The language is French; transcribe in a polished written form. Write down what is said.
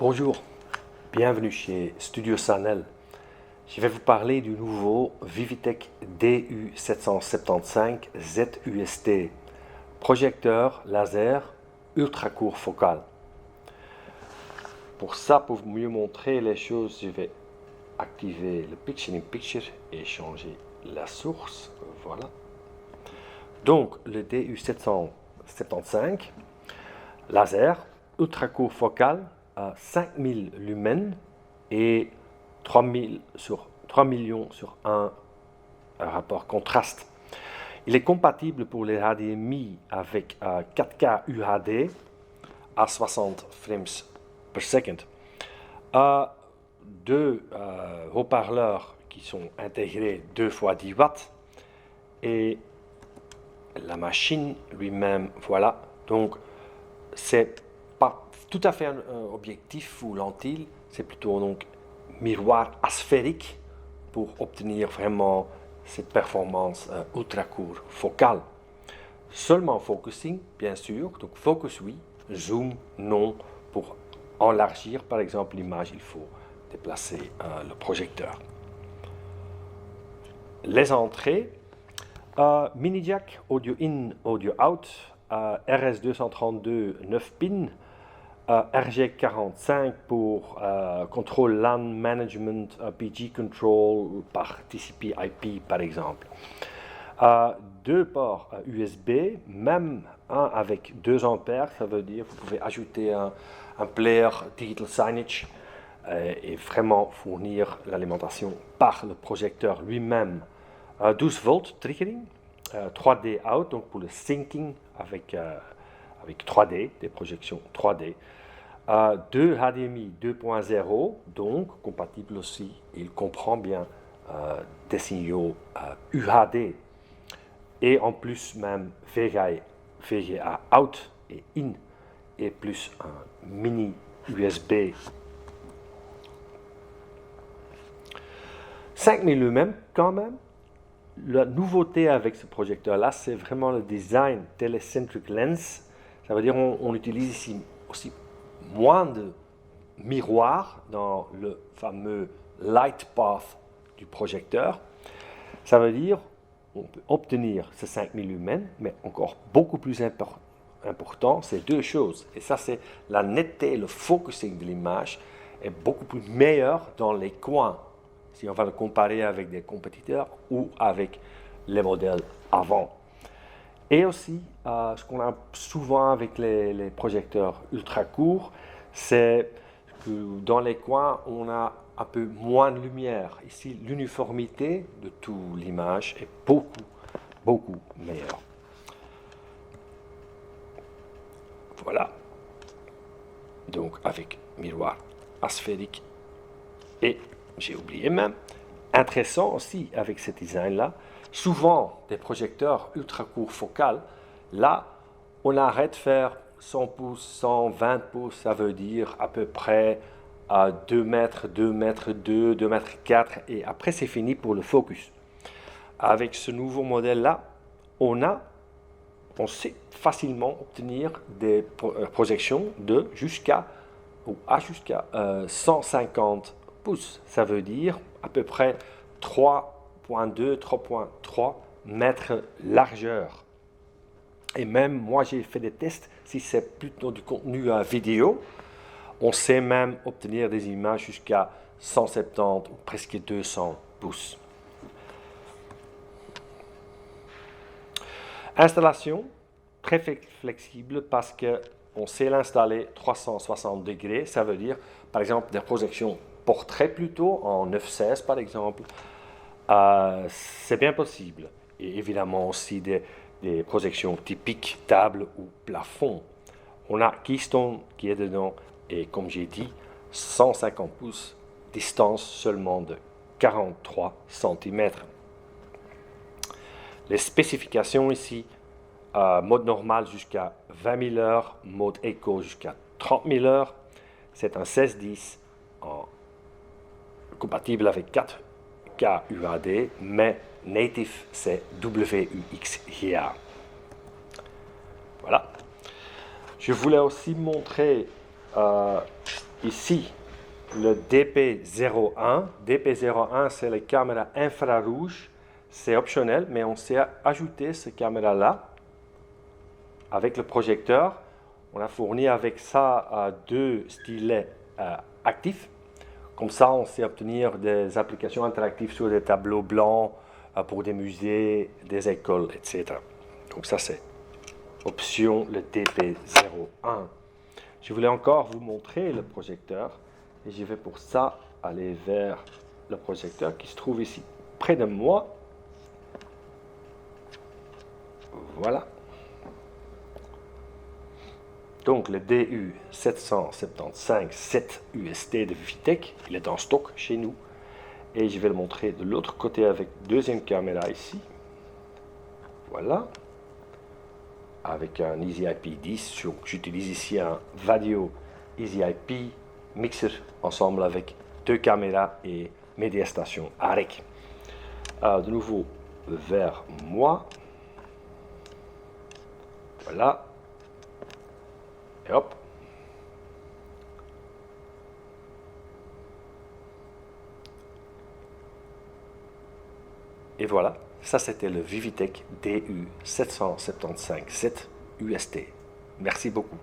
Bonjour, bienvenue chez Studio Sanel. Je vais vous parler du nouveau Vivitech DU775 ZUST, projecteur laser ultra court focal. Pour ça, pour mieux montrer les choses, je vais activer le Picture in Picture et changer la source. Voilà. Donc, le DU775 laser ultra court focal à 5000 lumens et 3 millions sur un rapport contraste. Il est compatible pour les HDMI avec 4K UHD à 60 frames per second. Deux haut-parleurs qui sont intégrés 2 fois 10 watts et la machine lui-même, voilà. Donc c'est pas tout à fait un objectif ou lentille, c'est plutôt donc miroir asphérique pour obtenir vraiment cette performance ultra court focale. Seulement focusing, bien sûr, donc focus oui, zoom non. Pour enlargir par exemple l'image, il faut déplacer le projecteur. Les entrées, mini jack, audio in, audio out, RS232 9 pins, RG45 pour contrôle LAN management, PG control par TCP IP par exemple. Deux ports USB, même un avec 2 ampères, ça veut dire que vous pouvez ajouter un player digital signage et vraiment fournir l'alimentation par le projecteur lui-même. 12 volts triggering, 3D out, donc pour le syncing avec 3D, des projections 3D. 2 HDMI 2.0, donc compatible aussi, il comprend bien des signaux UHD. Et en plus même VGA out et in, et plus un mini USB. 5000 lumens quand même. La nouveauté avec ce projecteur-là, c'est vraiment le design telecentric lens. Ça veut dire on utilise ici aussi moins de miroirs dans le fameux light path du projecteur. Ça veut dire on peut obtenir ces 5000 lumens, mais encore beaucoup plus important, c'est deux choses. Et ça, c'est la netteté, le focusing de l'image est beaucoup plus meilleur dans les coins, si on va le comparer avec des compétiteurs ou avec les modèles avant. Et aussi, ce qu'on a souvent avec les projecteurs ultra courts, c'est que dans les coins, on a un peu moins de lumière. Ici, l'uniformité de toute l'image est beaucoup meilleure. Voilà. Donc, avec miroir asphérique. Et, j'ai oublié même, intéressant aussi avec ce design-là, souvent des projecteurs ultra court focal, là, on arrête de faire 100 pouces, 120 pouces, ça veut dire à peu près 2 mètres, 2 mètres 2, 2 mètres 4, et après c'est fini pour le focus. Avec ce nouveau modèle-là, on sait facilement obtenir des projections de jusqu'à 150 pouces. Ça veut dire à peu près 3.2, 3.3 mètres largeur. Et même moi j'ai fait des tests, si c'est plutôt du contenu vidéo, on sait même obtenir des images jusqu'à 170 ou presque 200 pouces. Installation très flexible parce qu'on sait l'installer 360 degrés. Ça veut dire, par exemple, des projections portrait plutôt en 9:16 par exemple. C'est bien possible. Et évidemment aussi des projections typiques table ou plafond. On a Keystone qui est dedans et comme j'ai dit, 150 pouces, distance seulement de 43 cm. Les spécifications ici, mode normal jusqu'à 20 000 heures, mode Eco jusqu'à 30 000 heures. C'est un 1610 compatible avec 4K UHD, mais native c'est WUXGA. Voilà. Je voulais aussi montrer ici le DP01. DP01, c'est la caméra infrarouge. C'est optionnel, mais on sait ajouter cette caméra-là avec le projecteur. On a fourni avec ça deux stylets actifs. Comme ça, on sait obtenir des applications interactives sur des tableaux blancs pour des musées, des écoles, etc. Donc ça, c'est option le DP01. Je voulais encore vous montrer le projecteur et je vais pour ça aller vers le projecteur qui se trouve ici près de moi. Voilà. Donc le DU775-7 UST de Vivitech, il est en stock chez nous. Et je vais le montrer de l'autre côté avec deuxième caméra ici. Voilà. Avec un EasyIP 10. J'utilise ici un Vadio EasyIP mixer ensemble avec deux caméras et médiastation AREC. De nouveau vers moi. Voilà. Et hop. Et voilà, ça c'était le Vivitech DU775-7 UST. Merci beaucoup.